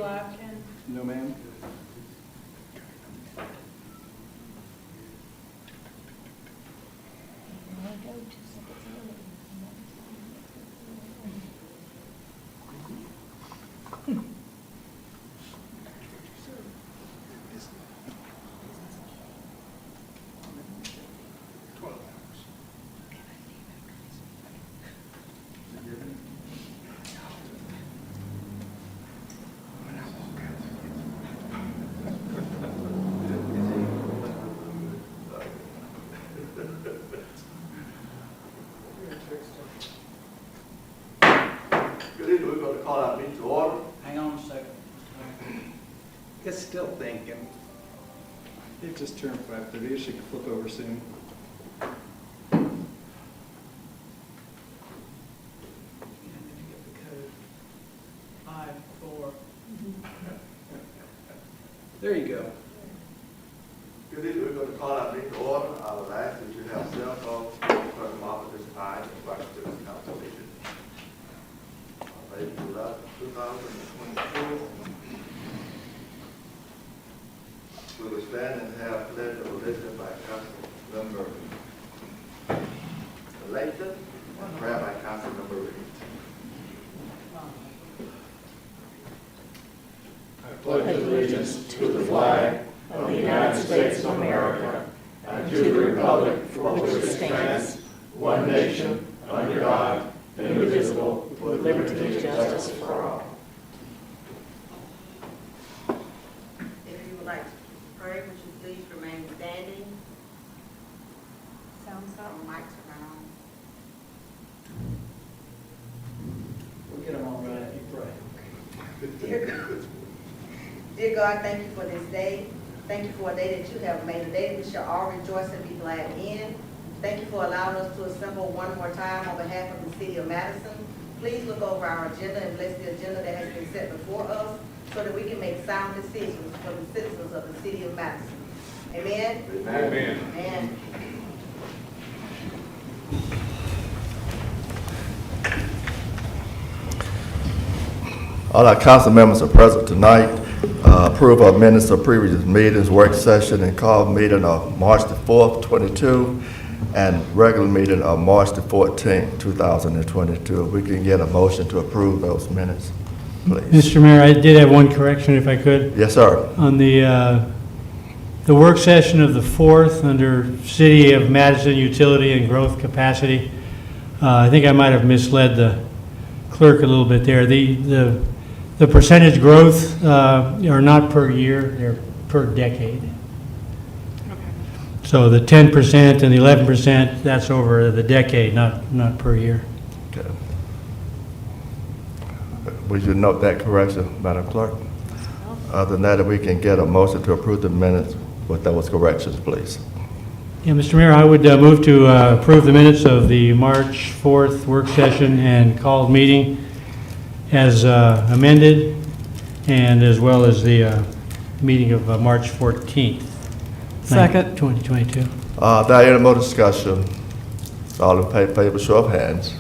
live, Ken? No, ma'am. Good evening, we're going to call our meeting to order. Hang on a second. It's still thinking. It just turned 5:30. It should flip over soon. Five, four. There you go. Good evening, we're going to call our meeting to order. I would ask that you have cell phones, turn them off at this time, and back to this council meeting. April 11, 2022. We will stand and have pledge of allegiance by Council Member Layton and prayer by Council Member Reed. Pledge allegiance to the flag of the United States of America and to the republic for which it stands, one nation, under God, indivisible, with liberty and justice for all. If you would like to pray, would you please remain standing? Sounds like mics around. We'll get them all right if you pray. Dear God, thank you for this day. Thank you for a day that you have made, a day that we shall all rejoice and be glad in. Thank you for allowing us to assemble one more time on behalf of the city of Madison. Please look over our agenda and bless the agenda that has been set before us so that we can make sound decisions for the citizens of the city of Madison. Amen? Amen. Amen. All our council members are present tonight. Approve of minutes of previous meetings, work session, and call meeting of March the 4th, 22, and regular meeting of March the 14th, 2022. We can get a motion to approve those minutes, please. Mr. Mayor, I did have one correction, if I could. Yes, sir. On the work session of the 4th, under City of Madison Utility and Growth Capacity, I think I might have misled the clerk a little bit there. The percentage growth are not per year, they're per decade. So the 10% and the 11%, that's over the decade, not per year. Okay. Would you note that correction, Madam Clerk? Other than that, if we can get a motion to approve the minutes with those corrections, please. Yeah, Mr. Mayor, I would move to approve the minutes of the March 4th work session and called meeting as amended, and as well as the meeting of March 14th. Second. 2022. There any more discussion? All in favor, show of hands.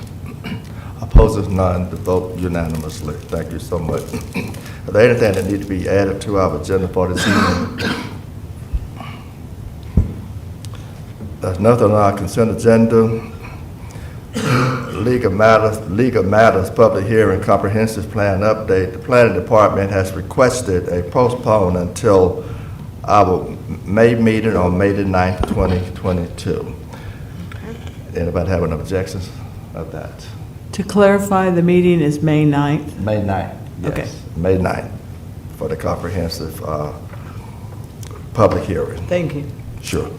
Opposed, none. The vote unanimously. Thank you so much. Are there anything that need to be added to our agenda for this evening? There's nothing on our consent agenda. Legal matters, public hearing, comprehensive plan update. The planning department has requested a postpone until our May meeting on May the 9th, 2022. Anybody have any objections of that? To clarify, the meeting is May 9th. May 9th, yes. Okay. May 9th for the comprehensive public hearing. Thank you. Sure.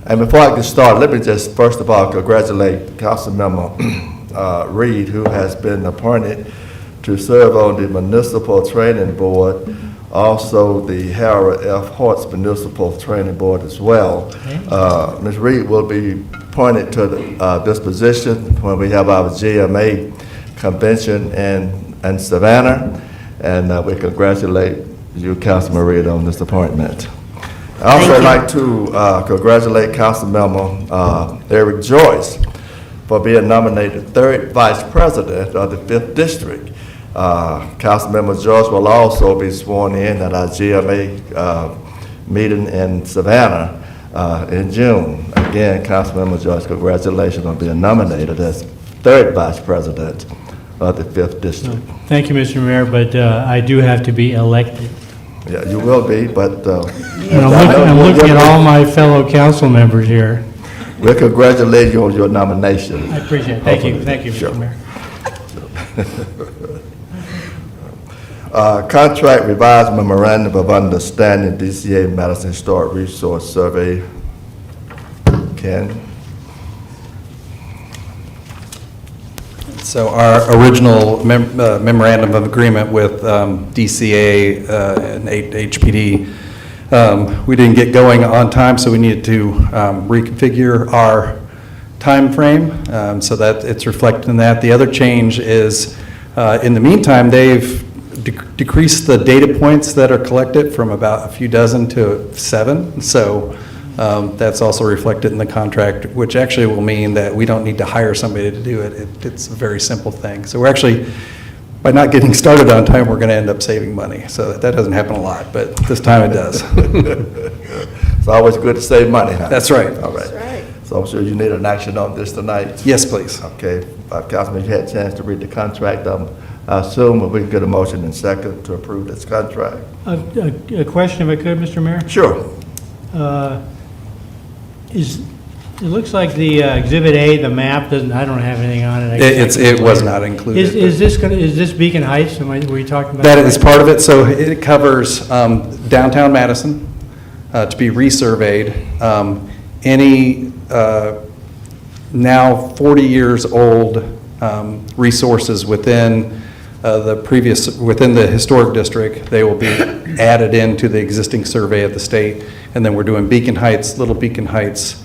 And before I get started, let me just first of all congratulate Councilmember Reed, who has been appointed to serve on the Municipal Training Board, also the Harold F. Hortz Municipal Training Board as well. Ms. Reed will be appointed to this position when we have our GMA convention in Savannah, and we congratulate you, Councilman Reed, on this appointment. I also like to congratulate Councilmember Eric Joyce, for being nominated third vice president of the 5th District. Councilmember Joyce will also be sworn in at our GMA meeting in Savannah in June. Again, Councilmember Joyce, congratulations on being nominated as third vice president of the 5th District. Thank you, Mr. Mayor, but I do have to be elected. Yeah, you will be, but And I'm looking at all my fellow council members here. we'll congratulate you on your nomination. I appreciate it. Thank you, Sure. Mr. Mayor. Contract revised memorandum of understanding, DCA Madison Historic Resource Survey. Ken? So our original memorandum of agreement with DCA and HPD, we didn't get going on time, so we needed to reconfigure our time frame so that it's reflected in that. The other change is, in the meantime, they've decreased the data points that are collected from about a few dozen to 7. So that's also reflected in the contract, which actually will mean that we don't need to hire somebody to do it. It's a very simple thing. So we're actually, by not getting started on time, we're going to end up saving money. So that doesn't happen a lot, but this time it does. It's always good to save money, huh? That's right. All right. So I'm sure you need an action on this tonight. Yes, please. Okay, Councilman, you had a chance to read the contract. I assume we can get a motion in second to approve this contract. A question, if I could, Mr. Mayor? Sure. It looks like the Exhibit A, the map, doesn't, I don't have anything on it. I guess I can It was later. not included. Is this Beacon Heights, were you talking about? That is part of it. So it covers downtown Madison to be resurveyed. Any now 40 years old resources within within the historic district, they will be added into the existing survey of the state. And then we're doing Beacon Heights, Little Beacon Heights,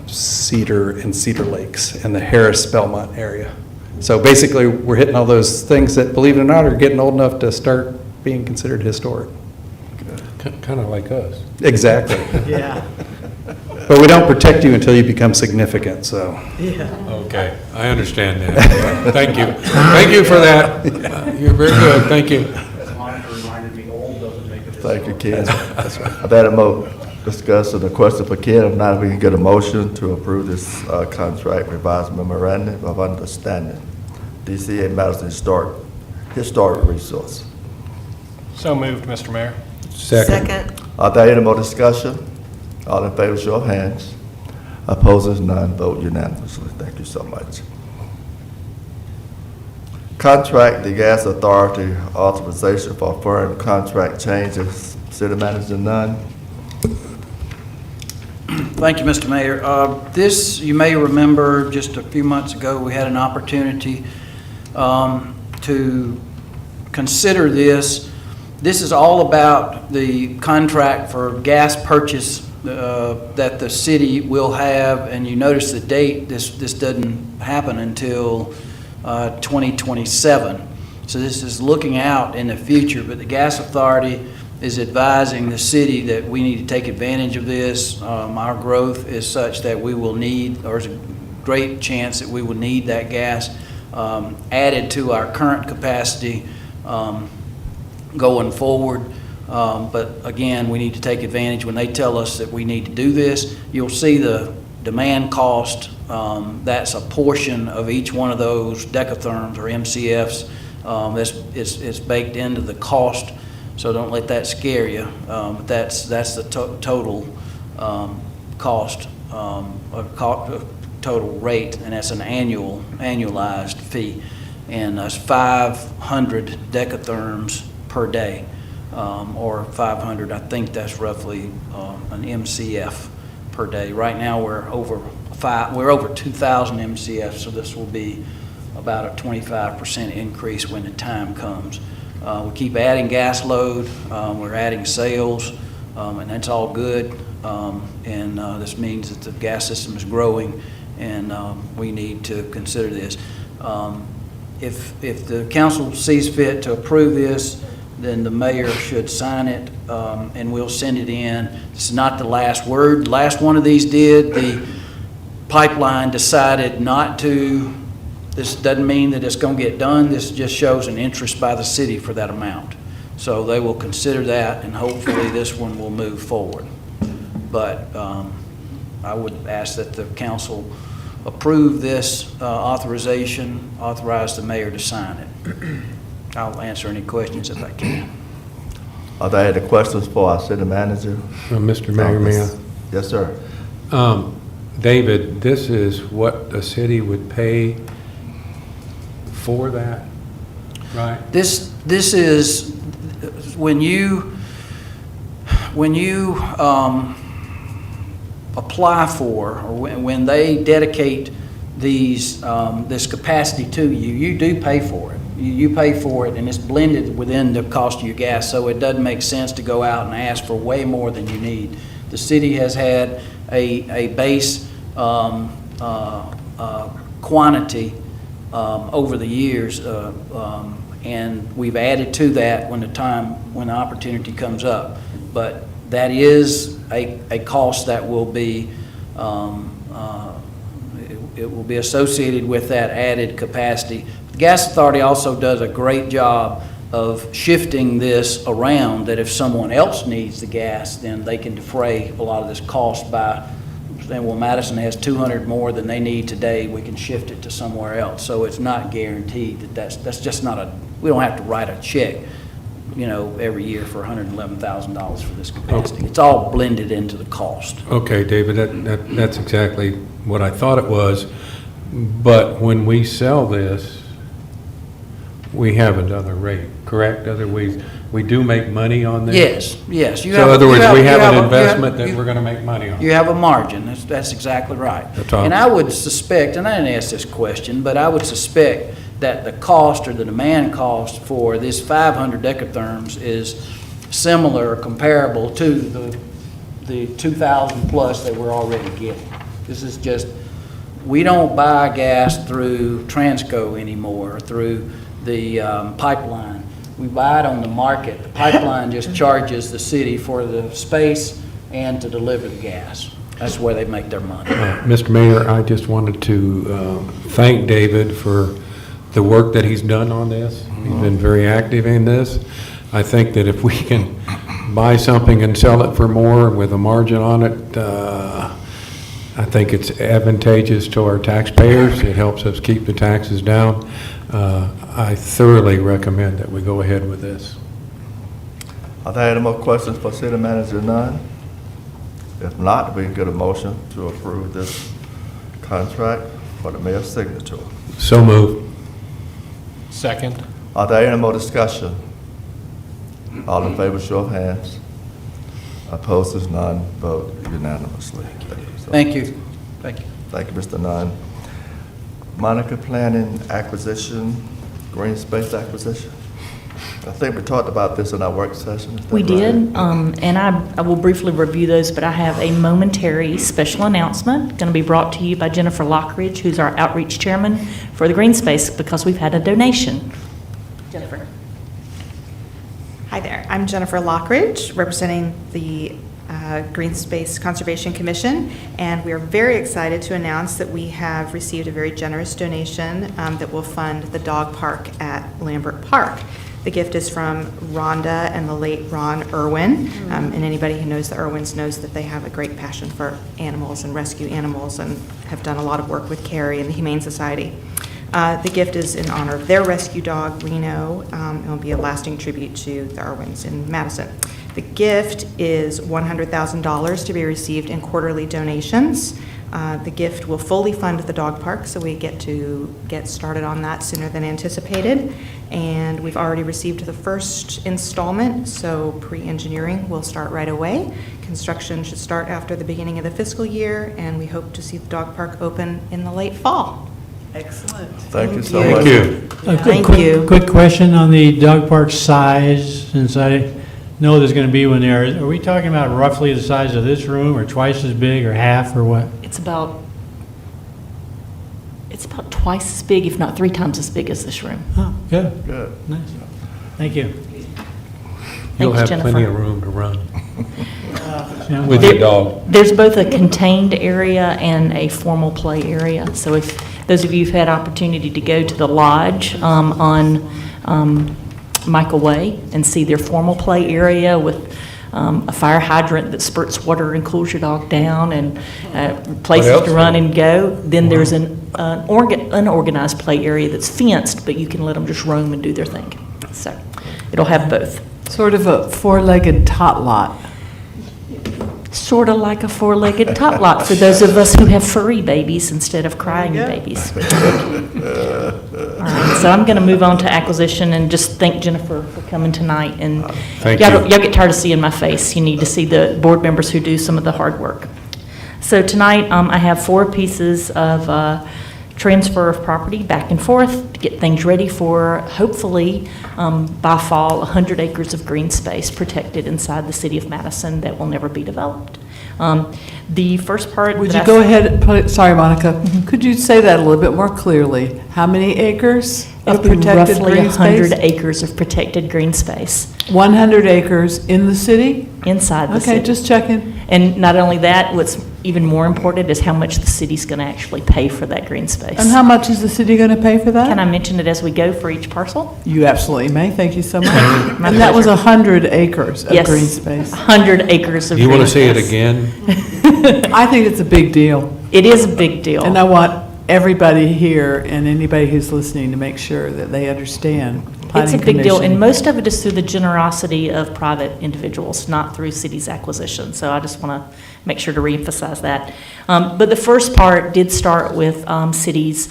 Cedar, and Cedar Lakes in the Harris-Belmont area. So basically, we're hitting all those things that, believe it or not, are getting old enough to start being considered historic. Kind of like us. Exactly. Yeah, But we don't protect you until you become significant, so. yeah. Okay, I understand that. Thank you. Thank you for that. You're very good, thank you. Thank you, Ken. I've had a discuss the question for Ken. If not, we can get a motion to approve this contract revised memorandum of understanding. DCA Madison Historic Resource. So moved, Mr. Mayor. Second. Are there any more discussion? All in favor, show of hands. Opposers, none. Vote unanimously. Thank you so much. Contract the Gas Authority authorization for firm contract changes. City Manager Nunn. Thank you, Mr. Mayor. This, you may remember, just a few months ago, we had an opportunity to consider this. This is all about the contract for gas purchase that the city will have, and you notice the date, this doesn't happen until 2027. So this is looking out in the future, but the Gas Authority is advising the city that we need to take advantage of this. Our growth is such that we will need, or there's a great chance that we will need that gas added to our current capacity going forward. But again, we need to take advantage. When they tell us that we need to do this, you'll see the demand cost. That's a portion of each one of those decatherms or MCFs. It's baked into the cost, so don't let that scare you. But that's the total cost, total rate, and that's an annualized fee. And that's 500 decatherms per day, or 500. I think that's roughly an MCF per day. Right now we're over 2,000 MCF, so this will be about a 25% increase when the time comes. We keep adding gas load, we're adding sales, and that's all good. And this means that the gas system is growing, and we need to consider this. If the council sees fit to approve this, then the mayor should sign it, and we'll send it in. This is not the last word. The last one of these did. The pipeline decided not to, this doesn't mean that it's going to get done, this just shows an interest by the city for that amount. So they will consider that, and hopefully this one will move forward. But I would ask that the council approve this authorization, authorize the mayor to sign it. I'll answer any questions if I can. Are there any questions for our city manager? Mr. Mayor, may I? Yes, sir. David, this is what the city would pay for that, right? This is, when you apply for, or when they dedicate these, this capacity to you, you do pay for it. You pay for it, and it's blended within the cost of your gas, so it doesn't make sense to go out and ask for way more than you need. The city has had a base quantity over the years, and we've added to that when the opportunity comes up. But that is a cost that will be, it will be associated with that added capacity. The Gas Authority also does a great job of shifting this around, that if someone else needs the gas, then they can defray a lot of this cost by saying, well, Madison has 200 more than they need today, we can shift it to somewhere else. So it's not guaranteed that's just not we don't have to write a check, every year for $111,000 for this capacity. It's all blended into the cost. Okay, David, that's exactly what I thought it was. But when we sell this, we have another rate, correct? We do make money on this? Yes. So in other words, we have an investment that we're going to make money on. You have a margin. That's exactly right. That's all. And I would suspect, and I didn't ask this question, but I would suspect that the cost or the demand cost for this 500 decatherms is similar or comparable to the 2,000 plus that we're already getting. This is just, we don't buy gas through Transco anymore, through the pipeline. We buy it on the market. The pipeline just charges the city for the space and to deliver the gas. That's where they make their money. Mr. Mayor, I just wanted to thank David for the work that he's done on this. He's been very active in this. I think that if we can buy something and sell it for more with a margin on it, I think it's advantageous to our taxpayers. It helps us keep the taxes down. I thoroughly recommend that we go ahead with this. Are there any more questions for city manager? None? If not, we can get a motion to approve this contract for the mayor's signature. So moved. Second. Are there any more discussion? All in favor, show of hands. Opposed is none. Vote unanimously. Thank you. Thank you. Thank you, Mr. Nunn. Monica, planning acquisition, green space acquisition. I think we talked about this in our work session. Is that We did, right? and I will briefly review those, but I have a momentary special announcement going to be brought to you by Jennifer Lockridge, who's our outreach chairman for the green space, because we've had a donation. Jennifer. Hi there, I'm Jennifer Lockridge, representing the Green Space Conservation Commission, and we are very excited to announce that we have received a very generous donation that will fund the dog park at Lambert Park. The gift is from Rhonda and the late Ron Irwin, and anybody who knows the Irwins knows that they have a great passion for animals and rescue animals and have done a lot of work with Carrie and the Humane Society. The gift is in honor of their rescue dog, Reno. It will be a lasting tribute to the Irwins in Madison. The gift is $100,000 to be received in quarterly donations. The gift will fully fund the dog park, so we get to get started on that sooner than anticipated. And we've already received the first installment, so pre-engineering will start right away. Construction should start after the beginning of the fiscal year, and we hope to see the dog park open in the late fall. Excellent. Thank you so you. much. Thank Thank you. Quick question on the dog park size, since I know there's going to be one there. Are we talking about roughly the size of this room, or twice as big, or half, or what? It's about twice as big, if not 3 times as big as this room. Oh, good. Good. Nice. Thank you. You'll Thanks, have plenty of Jennifer. room to run with your dog. There's both a contained area and a formal play area. So if those of you who've had opportunity to go to the lodge on Michael Way and see their formal play area with a fire hydrant that spurts water and cools your dog down and places else? to run and go, then there's an unorganized play area that's fenced, but you can let them just roam and do their thing. So it'll have both. Sort of a four-legged tot lot. Sort of like a four-legged tot lot for those of us who have furry babies instead of crying There you go. babies. All right, so I'm going to move on to acquisition and just thank Jennifer for coming tonight. And Thank y'all you. get tired of seeing my face. You need to see the board members who do some of the hard work. So tonight, I have 4 pieces of transfer of property back and forth to get things ready for, hopefully, by fall, 100 acres of green space protected inside the city of Madison that will never be developed. The first part. Would that you I- go ahead and put it, sorry, Monica, could you say that a little bit more clearly? How many acres of It'll be protected roughly green 100 space? acres of protected green space 100 acres in the city? inside the city. Okay, just checking. And not only that, what's even more important is how much the city's going to actually pay for that green space. And how much is the city going to pay for that? Can I mention it as we go for each parcel? You absolutely may, thank you so much. My And that was pleasure. 100 acres of Yes. green space. 100 acres of You green want to say it space. again? I think it's a big deal. It is a big deal. And I want everybody here and anybody who's listening to make sure that they understand. It's a Planning big deal, and Commission- most of it is through the generosity of private individuals, not through cities' acquisition. So I just want to make sure to reemphasize that. But the first part did start with cities'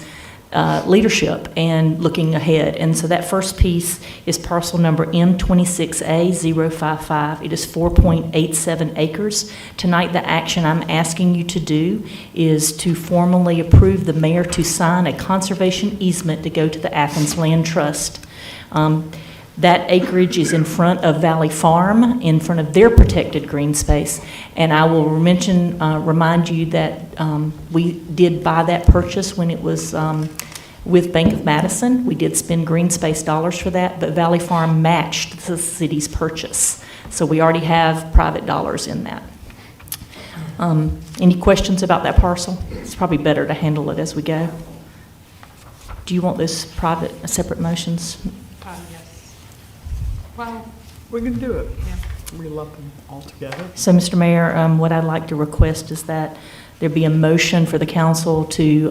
leadership and looking ahead. And so that first piece is parcel number M26A055. It is 4.87 acres. Tonight, the action I'm asking you to do is to formally approve the mayor to sign a conservation easement to go to the Athens Land Trust. That acreage is in front of Valley Farm, in front of their protected green space. And I will remind you that we did buy that purchase when it was with Bank of Madison. We did spend green space dollars for that, but Valley Farm matched the city's purchase. So we already have private dollars in that. Any questions about that parcel? It's probably better to handle it as we go. Do you want this private, separate motions? Yes. Well, we can do it. We lump them all together. So, Mr. Mayor, what I'd like to request is that there be a motion for the council to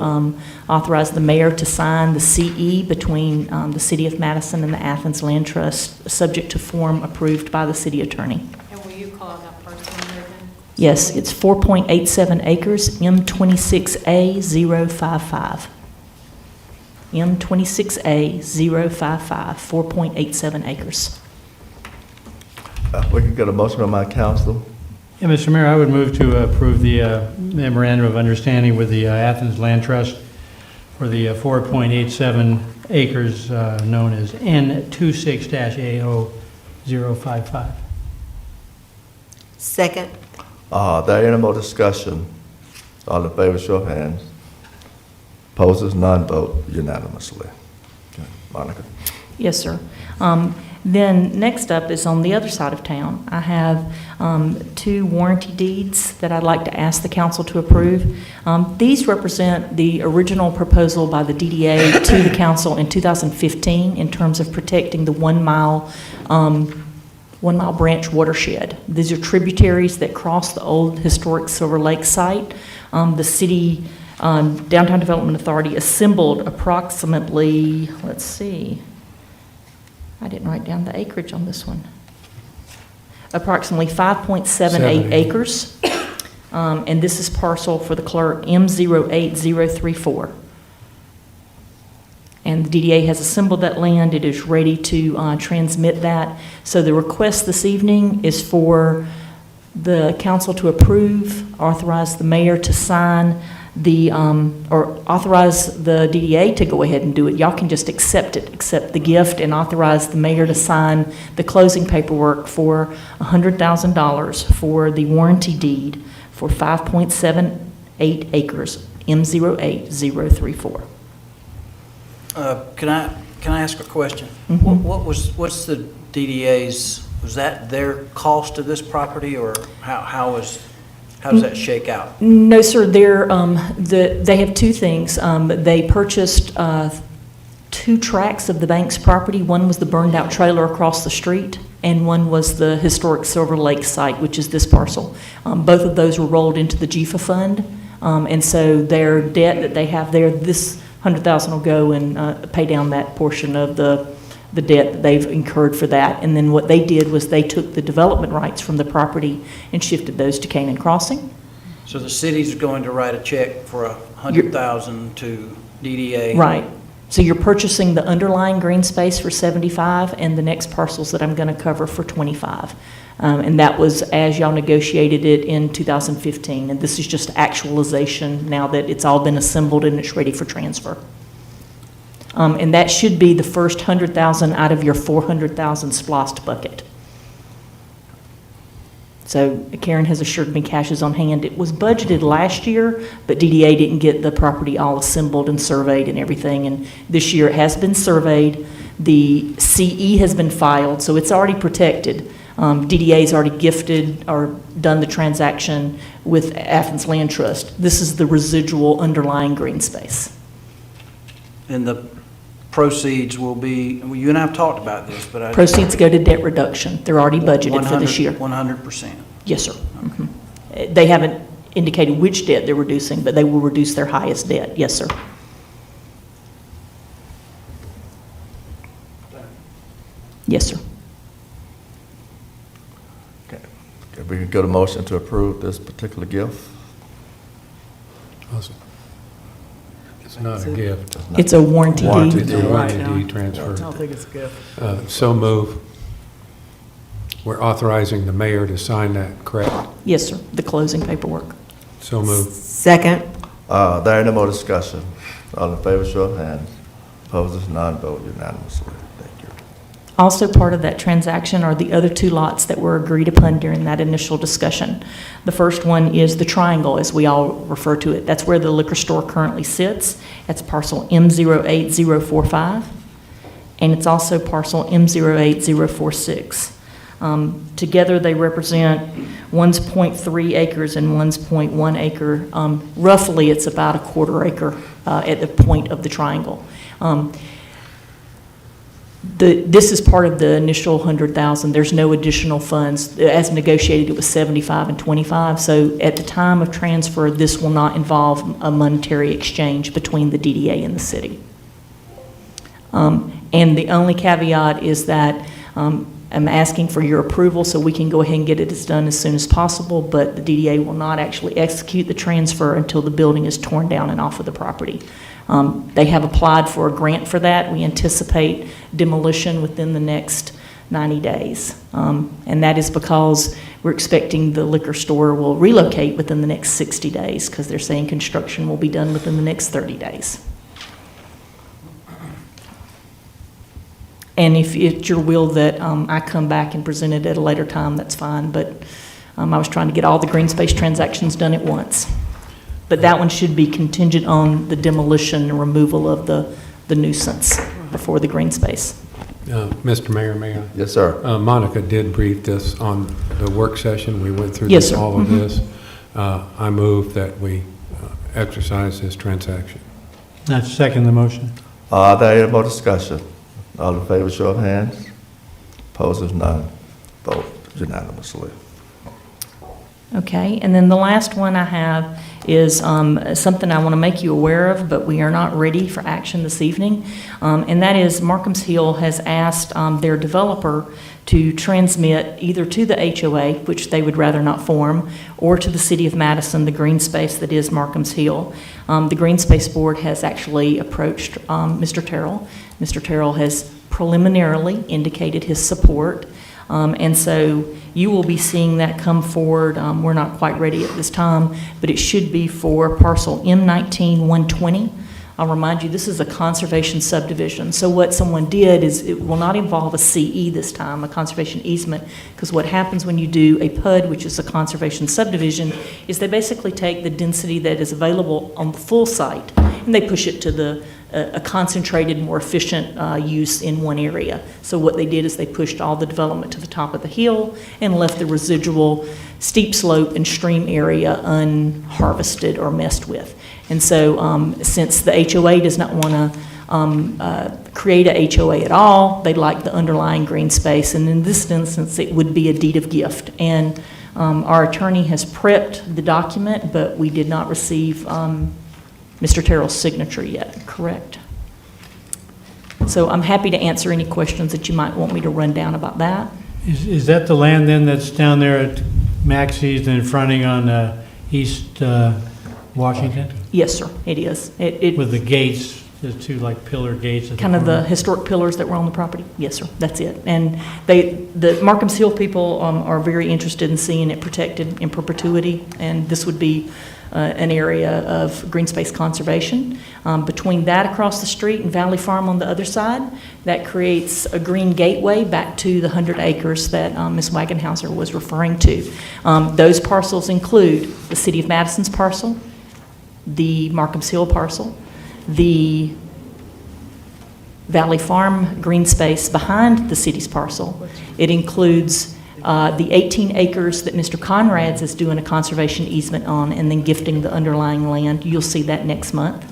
authorize the mayor to sign the CE between the City of Madison and the Athens Land Trust, subject to form approved by the city attorney. And will you call out that parcel number again? Yes, it's 4.87 acres, M26A055. M26A055, 4.87 acres. We can get a motion from my council. Yeah, Mr. Mayor, I would move to approve the memorandum of understanding with the Athens Land Trust for the 4.87 acres known as N26-A0055. Second. There any more discussion? All in favor, show of hands. Opposers, none, vote unanimously. Okay, Monica. Yes, sir. Then next up is on the other side of town. I have 2 warranty deeds that I'd like to ask the council to approve. These represent the original proposal by the DDA to the council in 2015 in terms of protecting the 1 Mile Branch watershed. These are tributaries that cross the old historic Silver Lake site. The city Downtown Development Authority assembled approximately, let's see, I didn't write down the acreage on this one. Approximately 5.78 acres. And this is parcel for the clerk M08034. And the DDA has assembled that land. It is ready to transmit that. So the request this evening is for the council to approve, authorize the mayor to sign or authorize the DDA to go ahead and do it. Y'all can just accept the gift, and authorize the mayor to sign the closing paperwork for $100,000 for the warranty deed for 5.78 acres, M08034. Can I ask a question? Mhm. What's the DDA's Was that their cost of this property, or how does that shake out? No, sir, they have two things. They purchased 2 tracts of the bank's property. One was the burned-out trailer across the street, and one was the historic Silver Lake site, which is this parcel. Both of those were rolled into the JIFA fund, and so their debt that they have there, this $100,000 will go and pay down that portion of the debt that they've incurred for that. And then what they did was they took the development rights from the property and shifted those to Canaan Crossing. So the city's going to write a check for $100,000 to DDA? Right. So you're purchasing the underlying green space for 75 and the next parcels that I'm going to cover for 25. And that was as y'all negotiated it in 2015. And this is just actualization now that it's all been assembled and it's ready for transfer. And that should be the first 100,000 out of your 400,000 splost bucket. So Karen has assured me cash is on hand. It was budgeted last year, but DDA didn't get the property all assembled and surveyed and everything. And this year it has been surveyed. The CE has been filed, so it's already protected. DDA has already gifted or done the transaction with Athens Land Trust. This is the residual underlying green space. And the proceeds will be, well, you and I have talked about this, but Proceeds go to debt reduction. They're already budgeted for this year. 100%. Yes, sir. Mhm. They haven't indicated which debt they're reducing, but they will reduce their highest debt. Yes, sir. Yes, sir. Okay, we can go to motion to approve this particular gift. It's not a gift. It's a warranty Warranty deed. It's a warranty Right. deed transfer. I don't think it's a gift. So move. We're authorizing the mayor to sign that, correct? Yes, sir. The closing paperwork. So move. Second. There ain't no more discussion. All in favor, show of hands. Opposers, none, vote unanimously. Thank you. Also part of that transaction are the other 2 lots that were agreed upon during that initial discussion. The first one is the triangle, as we all refer to it. That's where the liquor store currently sits. That's parcel M08045, and it's also parcel M08046. Together, they represent 1.3 acres and 1.1 acre. Roughly, it's about a 1/4 acre at the point of the triangle. This is part of the initial 100,000. There's no additional funds. As negotiated, it was 75 and 25. So at the time of transfer, this will not involve a monetary exchange between the DDA and the city. And the only caveat is that I'm asking for your approval so we can go ahead and get it done as soon as possible, but the DDA will not actually execute the transfer until the building is torn down and off of the property. They have applied for a grant for that. We anticipate demolition within the next 90 days. And that is because we're expecting the liquor store will relocate within the next 60 days because they're saying construction will be done within the next 30 days. And if it's your will that I come back and present it at a later time, that's fine. But I was trying to get all the green space transactions done at once. But that one should be contingent on the demolition and removal of the nuisance before the green space. Mr. Mayor, may I? Yes, sir. Monica did brief this on the work session. We went through Yes, this, sir. all of this. I move that we exercise this transaction. I second the motion. There ain't more discussion. All in favor, show of hands. Opposers, none. Vote unanimously. Okay, and then the last one I have is something I want to make you aware of, but we are not ready for action this evening. And that is Markham's Hill has asked their developer to transmit either to the HOA, which they would rather not form, or to the City of Madison, the green space that is Markham's Hill. The Green Space Board has actually approached Mr. Terrell. Mr. Terrell has preliminarily indicated his support. And so you will be seeing that come forward. We're not quite ready at this time, but it should be for parcel M19-120. I'll remind you, this is a conservation subdivision. So what someone did is it will not involve a CE this time, a conservation easement, because what happens when you do a PUD, which is a conservation subdivision, is they basically take the density that is available on the full site, and they push it to a concentrated, more efficient use in one area. So what they did is they pushed all the development to the top of the hill and left the residual steep slope and stream area unharvested or messed with. And so since the HOA does not want to create a HOA at all, they like the underlying green space, and in this instance, it would be a deed of gift. And our attorney has prepped the document, but we did not receive Mr. Terrell's signature yet, correct? So I'm happy to answer any questions that you might want me to run down about that. Is that the land then that's down there at Maxey's and fronting on East Washington? Yes, sir, it is. It With the gates, the two like pillar gates at the kind of the corner? historic pillars that were on the property? Yes, sir, that's it. And the Markham's Hill people are very interested in seeing it protected in perpetuity, and this would be an area of green space conservation. Between that across the street and Valley Farm on the other side, that creates a green gateway back to the 100 acres that Ms. Wagenhauser was referring to. Those parcels include the City of Madison's parcel, the Markham's Hill parcel, the Valley Farm green space behind the city's parcel. It includes the 18 acres that Mr. Conrad's is doing a conservation easement on and then gifting the underlying land. You'll see that next month.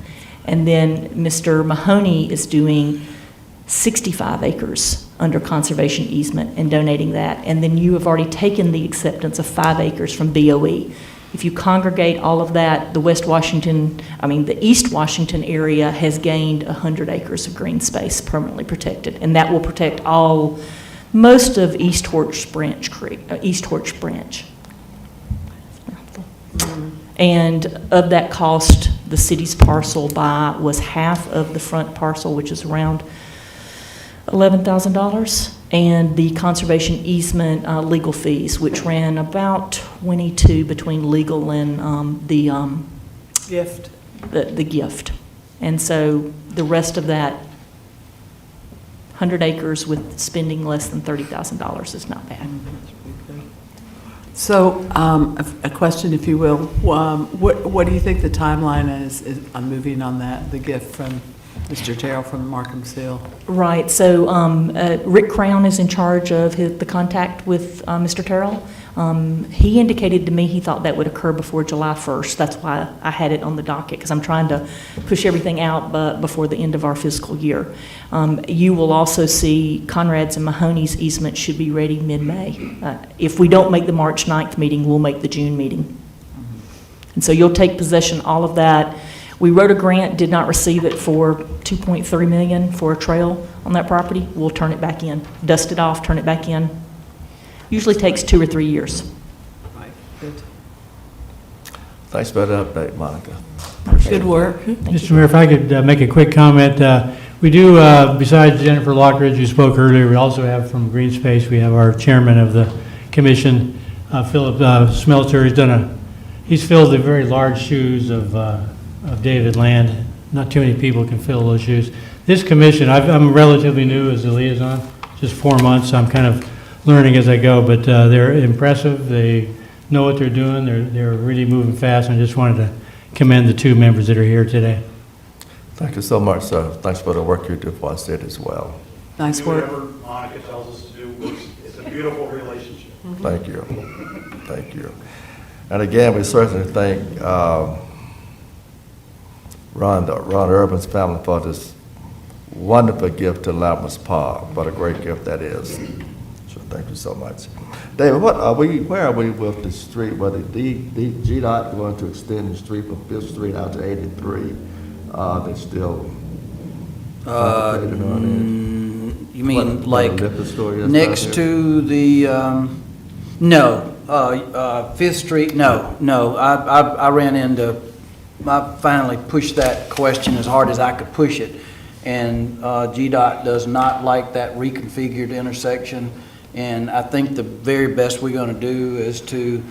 And then Mr. Mahoney is doing 65 acres under conservation easement and donating that. And then you have already taken the acceptance of 5 acres from BOE. If you congregate all of that, the East Washington area has gained 100 acres of green space permanently protected. And that will protect most of East Horch Branch Creek, East Horch Branch. And of that cost, the city's parcel buy was half of the front parcel, which is around $11,000, and the conservation easement legal fees, which ran about 22 between legal and the Gift. the gift. And so the rest of that 100 acres with spending less than $30,000 is not bad. So, a question, if you will. What do you think the timeline is on moving on that, the gift from Mr. Terrell from Markham's Hill? Right, so Rick Crown is in charge of the contact with Mr. Terrell. He indicated to me he thought that would occur before July 1st. That's why I had it on the docket, because I'm trying to push everything out before the end of our fiscal year. You will also see Conrad's and Mahoney's easement should be ready mid-May. If we don't make the March 9th meeting, we'll make the June meeting. And so you'll take possession, all of that. We wrote a grant, did not receive it, for $2.3 million for a trail on that property. We'll turn it back in, dust it off, turn it back in. Usually takes 2 or 3 years. Right, good. Thanks for the update, Monica. Good work. Mr. Mayor, if I could make a quick comment. We do, besides Jennifer Lockridge, who spoke earlier, we also have from Green Space, we have our chairman of the commission, Philip Smelter. He's filled the very large shoes of David Land. Not too many people can fill those shoes. This commission, I'm relatively new as a liaison, just 4 months. I'm kind of learning as I go, but they're impressive. They know what they're doing. They're really moving fast. And I just wanted to commend the 2 members that are here today. Thank you so much, sir. Thanks for the work you do for our city as well. Nice work. Whatever Monica tells us to do, it's a beautiful relationship. Thank you. Thank you. And again, we certainly thank Ron Urban's family for this wonderful gift to Lammas Park. What a great gift that is. So thank you so much. David, where are we with the street? Whether the GDOT going to extend the street from 5th Street out to 83? They're still contemplating on it. You mean What, like the liquor store that's next out there? to the, no, 5th Street, no. I ran into, I finally pushed that question as hard as I could push it. And GDOT does not like that reconfigured intersection. And I think the very best we're going to do is to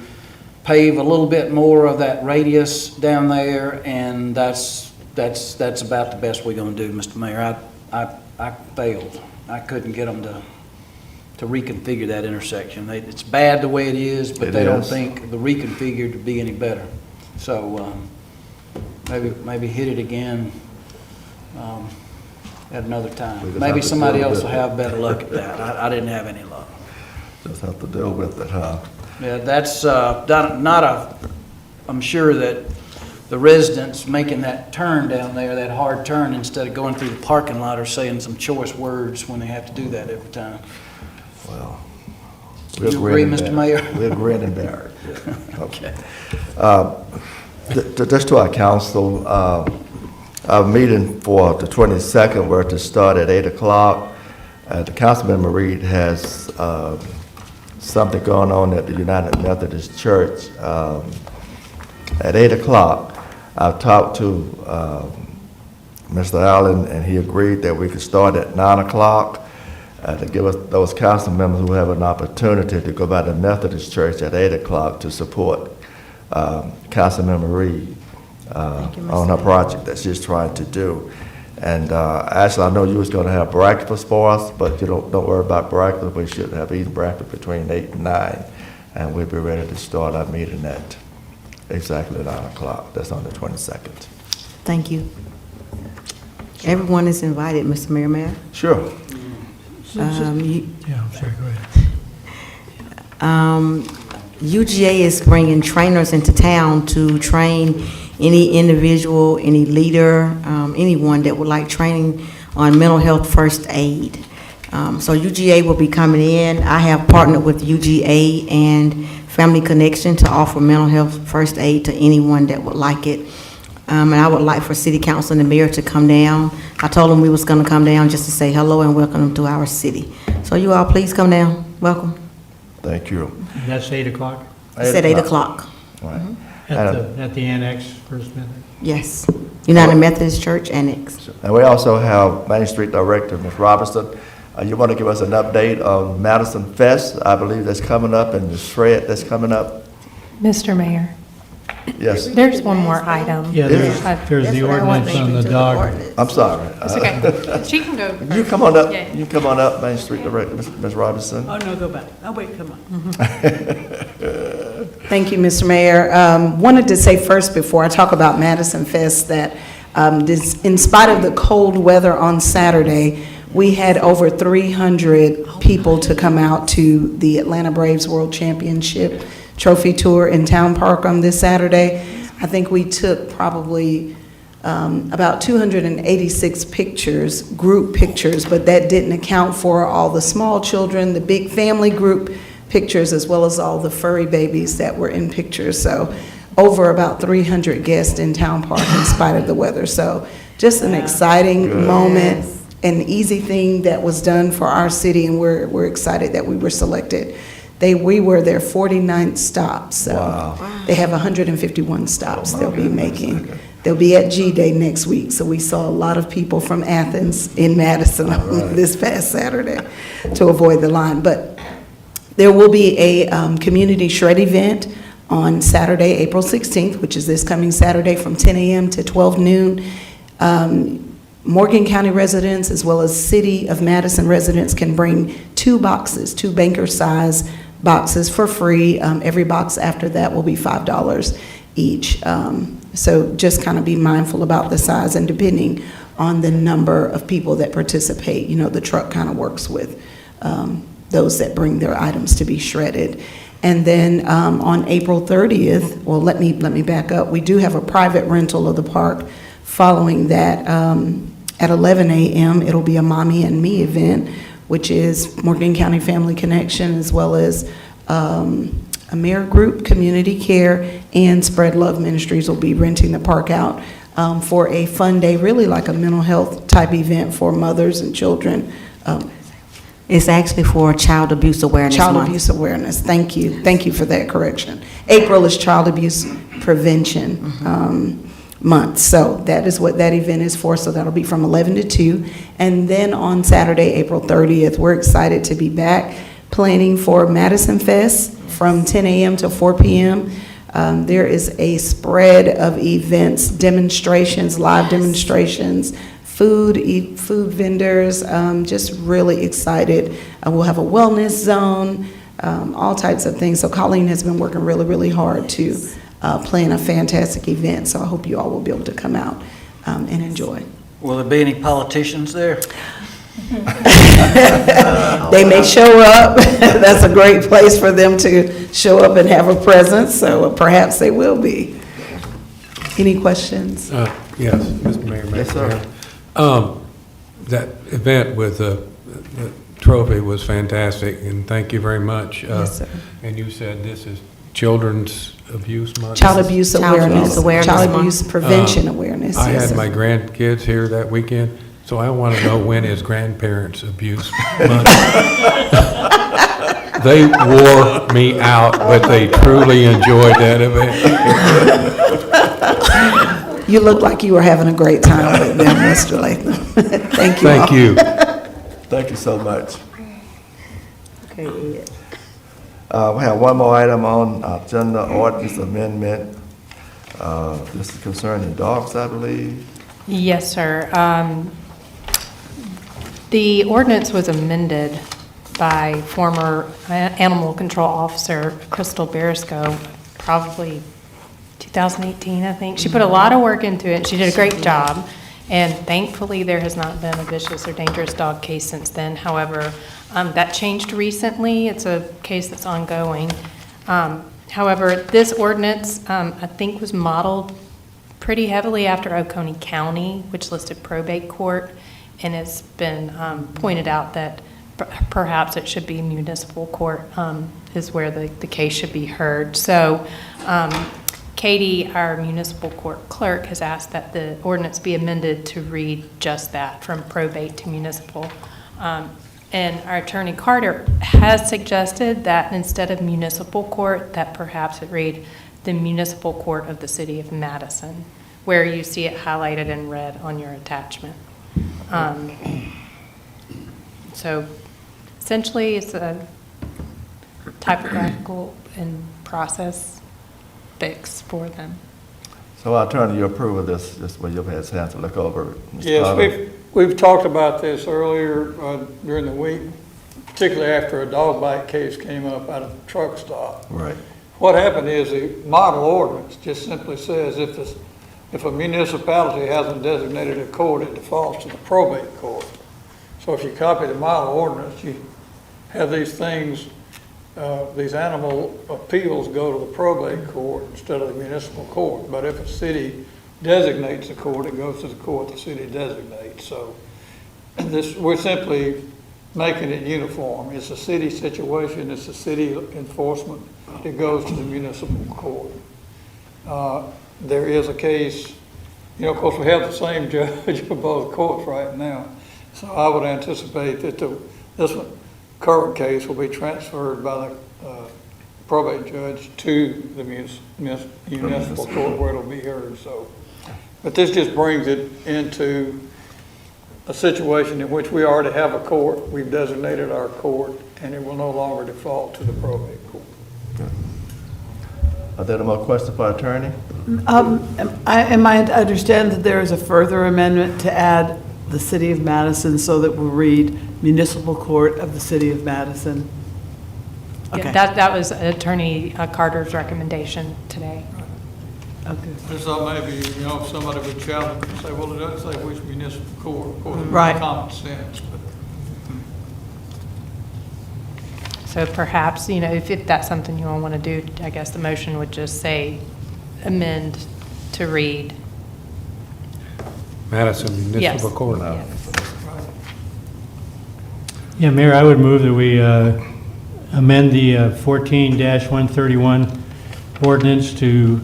pave a little bit more of that radius down there, and that's about the best we're going to do, Mr. Mayor. I failed. I couldn't get them to reconfigure that intersection. It's bad the way it is, but they don't think the reconfigured to be any better. So maybe hit it again at another We time. just Maybe have to somebody deal else with will it. have better luck at that. I didn't have any luck. Just have to deal with it, huh? Yeah, that's I'm sure that the residents making that turn down there, that hard turn, instead of going through the parking lot, are saying some choice words when they have to do that every time. Well. You agree, Mr. Mayor? We're grin and bear it. Yeah. Okay. Just to our council, our meeting for the 22nd were to start at 8 o'clock. The Councilmember Reed has something going on at the United Methodist Church at 8 o'clock. I've talked to Mr. Allen, and he agreed that we could start at 9 o'clock to give us those council members who have an opportunity to go by the Methodist Church at 8 o'clock to support Councilmember Reed on her project that she's trying to do. And Ashley, I know you was going to have breakfast for us, but you don't worry about breakfast. We should have eaten breakfast between 8 and 9, and we'll be ready to start our meeting at exactly 9 o'clock. That's on the 22nd. Thank you. Everyone is invited, Mr. Mayor. Sure. Yeah, I'm sorry, go ahead. UGA is bringing trainers into town to train any individual, any leader, anyone that would like training on mental health first aid. So UGA will be coming in. I have partnered with UGA and Family Connection to offer mental health first aid to anyone that would like it. And I would like for City Council and the Mayor to come down. I told them we was going to come down just to say hello and welcome them to our city. So you all please come down. Welcome. Thank you. That's 8 o'clock It's at 8 o'clock. All right. at the annex, First Methodist. Yes. United Methodist Church Annex. And we also have Main Street Director, Ms. Robinson. You want to give us an update on Madison Fest? I believe that's coming up, and the shred that's coming up. Mr. Mayor, Yes. there's one more item. Yeah, there's the ordinance on the dog. I'm sorry. It's okay. She can go You first. come on up. Yeah. You come on up, Main Street Director, Ms. Robinson. Oh, no, go back. Oh, wait, come on. Thank you, Mr. Mayor. Wanted to say first, before I talk about Madison Fest, that in spite of the cold weather on Saturday, we had over 300 people to come out to the Atlanta Braves World Championship Trophy Tour in Town Park on this Saturday. I think we took probably about 286 pictures, group pictures, but that didn't account for all the small children, the big family group pictures, as well as all the furry babies that were in pictures. So over about 300 guests in Town Park in spite of the weather. So just an exciting moment, an easy thing that was done for our city, and we're excited that we were selected. We were their 49th stop, so they have 151 stops they'll be making. They'll be at G-Day next week, so we saw a lot of people from Athens in Madison this past Saturday to avoid the line. But there will be a community shred event on Saturday, April 16th, which is this coming Saturday from 10 a.m. to 12 noon. Morgan County residents as well as City of Madison residents can bring 2 boxes, 2 banker-size boxes for free. Every box after that will be $5 each. So just kind of be mindful about the size, and depending on the number of people that participate, the truck kind of works with those that bring their items to be shredded. And then on April 30th, well, let me back up. We do have a private rental of the park. Following that, at 11 a.m., it'll be a Mommy and Me event, which is Morgan County Family Connection, as well as Amer Group, Community Care, and Spread Love Ministries will be renting the park out for a fun day, really like a mental health type event for mothers and children. It's actually for Child Abuse Awareness Month. Child Abuse Awareness, thank you. Thank you for that correction. April is Child Abuse Prevention Month, so that is what that event is for, so that'll be from 11 to 2. And then on Saturday, April 30th, we're excited to be back planning for Madison Fest from 10 a.m. to 4 p.m. There is a spread of events, demonstrations, live demonstrations, food vendors, just really excited. We'll have a wellness zone, all types of things. So Colleen has been working really, really hard to playing a fantastic event. So I hope you all will be able to come out and enjoy. Will there be any politicians there? They may show up. That's a great place for them to show up and have a presence, so perhaps they will be. Any questions? Yes, Mr. Mayor. Yes, sir. That event with the trophy was fantastic, and thank you very much. Yes, sir. And you said this is Children's Abuse Month? Child abuse awareness. Awareness Child Month. abuse prevention awareness. I yes, had sir. my grandkids here that weekend, so I want to know when is Grandparents Abuse Month? They wore me out, but they truly enjoyed that event. You look like you were having a great time with them, Mr. Latham. Thank you. Thank all. you. Thank you so much. Okay, Ed. We have one more item on agenda, ordinance amendment. This is concerning dogs, I believe. Yes, sir. The ordinance was amended by former Animal Control Officer Crystal Beresco, probably 2018, I think. She put a lot of work into it. She did a great job. And thankfully, there has not been a vicious or dangerous dog case since then. However, that changed recently. It's a case that's ongoing. However, this ordinance, I think, was modeled pretty heavily after Oconee County, which listed probate court, and it's been pointed out that perhaps it should be municipal court is where the case should be heard. So Katie, our municipal court clerk, has asked that the ordinance be amended to read just that, from probate to municipal. And our attorney Carter has suggested that instead of municipal court, that perhaps it read the municipal court of the city of Madison, where you see it highlighted in red on your attachment. So essentially, it's a typographical and process fix for them. So our attorney, you approve of this, just when you've had a chance to look over it? Mr. Yes, Carter? we've talked about this earlier during the week, particularly after a dog bite case came up at a truck stop. Right. What happened is the model ordinance just simply says if a municipality hasn't designated a court, it defaults to the probate court. So if you copy the model ordinance, you have these things, these animal appeals go to the probate court instead of the municipal court. But if a city designates a court, it goes to the court the city designates. So we're simply making it uniform. It's a city situation, it's a city enforcement. It goes to the municipal court. There is a case, of course, we have the same judge for both courts right now. So I would anticipate that this current case will be transferred by the probate judge to the municipal court where it'll be heard. So, but this just brings it into a situation in which we already have a court, we've designated our court, and it will no longer default to the probate court. Are there any more questions for our attorney? Am I to understand that there is a further amendment to add the city of Madison so that we'll read municipal court of the city of Madison? Yeah, Okay. that was Attorney Carter's recommendation today. Okay. This maybe, if somebody would challenge and say, well, it doesn't say which municipal court, of course, it's Right. common sense, but. So perhaps, if that's something you all want to do, I guess the motion would just say amend to read. Madison Yes. Municipal Court. Yes. Yeah, Mayor, I would move that we amend the 14-131 ordinance to,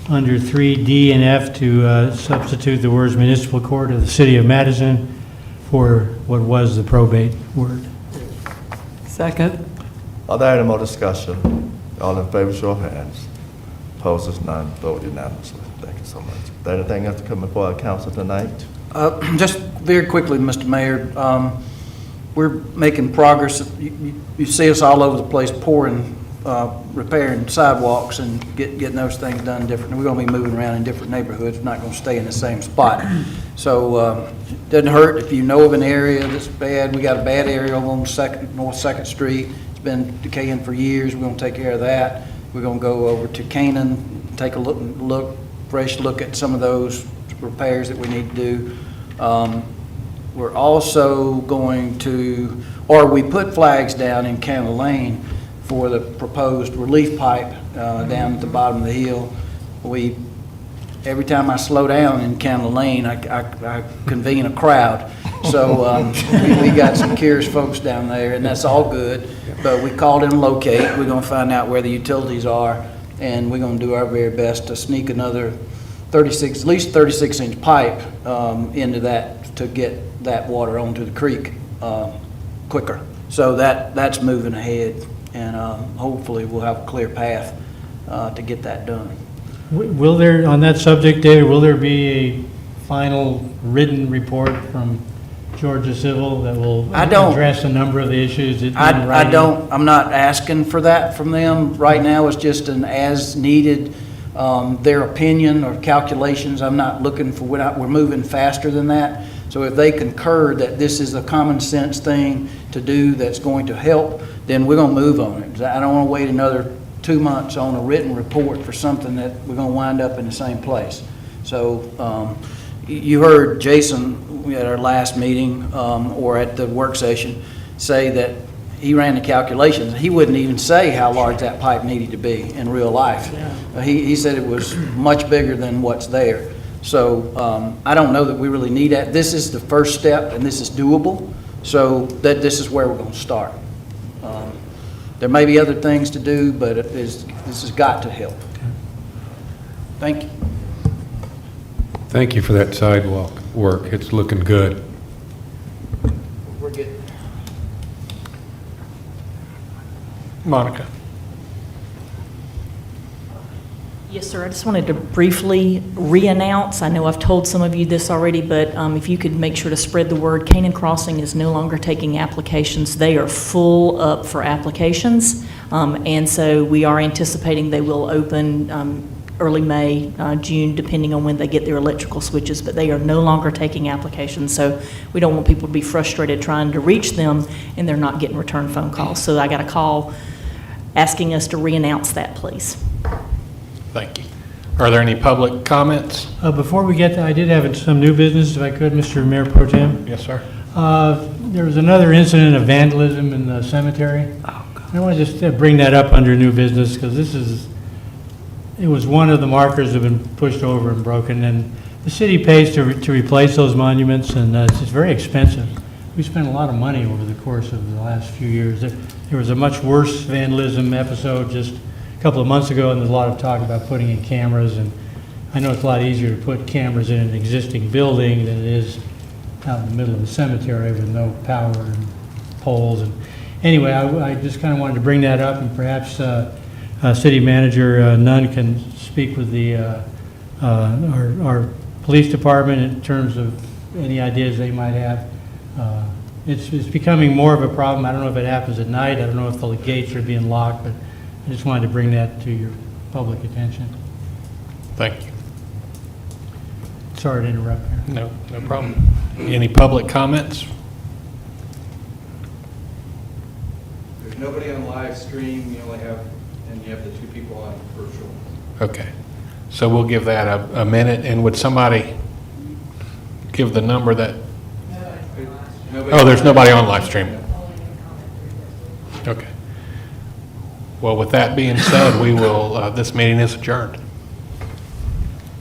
under 3D and F, to substitute the words municipal court of the city of Madison for what was the probate word. Second? Are there any more discussion? All in favor, show of hands. Opposed, is none. Vote unanimously. Thank you so much. Is there anything else to come before our council tonight? Just very quickly, Mr. Mayor, we're making progress. You see us all over the place pouring, repairing sidewalks and getting those things done different. We're going to be moving around in different neighborhoods. We're not going to stay in the same spot. So it doesn't hurt if you know of an area that's bad. We got a bad area over on North 2nd Street. It's been decaying for years. We're going to take care of that. We're going to go over to Canaan take a fresh look at some of those repairs that we need to do. We're also going to, or we put flags down in Candler Lane for the proposed relief pipe down at the bottom of the hill. Every time I slow down in Candler Lane, I convene a crowd. So we got some curious folks down there, and that's all good. But we called in locate. We're going to find out where the utilities are, and we're going to do our very best to sneak another at least 36-inch pipe into that to get that water onto the creek quicker. So that's moving ahead, and hopefully we'll have a clear path to get that done. Will there, on that subject, David, will there be a final written report from Georgia Civil that will address a number of the issues? I'm not asking for that from them right now. It's just an as-needed, their opinion or calculations. I'm not looking for, we're moving faster than that. So if they concur that this is a common sense thing to do that's going to help, then we're going to move on it. I don't want to wait another 2 months on a written report for something that we're going to wind up in the same place. So you heard Jason at our last meeting or at the work session say that he ran the calculations. He wouldn't even say how large that pipe needed to be in real life. He said it was much bigger than what's there. So I don't know that we really need that. This is the first step, and this is doable. So this is where we're going to start. There may be other things to do, but this has got to help. Thank you. Thank you for that sidewalk work. It's looking good. We're getting there. Monica? Yes, sir. I just wanted to briefly re-announce, I know I've told some of you this already, but if you could make sure to spread the word, Canaan Crossing is no longer taking applications. They are full up for applications, and so we are anticipating they will open early May, June, depending on when they get their electrical switches, but they are no longer taking applications, so we don't want people to be frustrated trying to reach them and they're not getting return phone calls. So I got a call asking us to re-announce that, please. Thank you. Are there any public comments? Before we get to, I did have some new business, if I could, Mr. Mayor Pro Tem. Yes, sir. There was another incident of vandalism in the cemetery. I want to just bring that up under new business because it was one of the markers that have been pushed over and broken, and the city pays to replace those monuments, and it's very expensive. We spent a lot of money over the course of the last few years. There was a much worse vandalism episode just a couple of months ago, and there's a lot of talk about putting in cameras, and I know it's a lot easier to put cameras in an existing building than it is out in the middle of the cemetery with no power and poles. And anyway, I just kind of wanted to bring that up, and perhaps City Manager Nunn can speak with our police department in terms of any ideas they might have. It's becoming more of a problem. I don't know if it happens at night. I don't know if the gates are being locked, but I just wanted to bring that to your public attention. Thank you. Sorry to interrupt here. No problem. Any public comments? There's nobody on live stream. You have the two people on virtual. Okay. So we'll give that a minute, and would somebody give the number that? Oh, there's nobody on live stream. Okay. Well, with that being said, we will, this meeting is adjourned.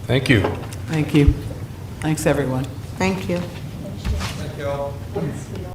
Thank you. Thank you. Thanks, everyone. Thank you. Thank you all.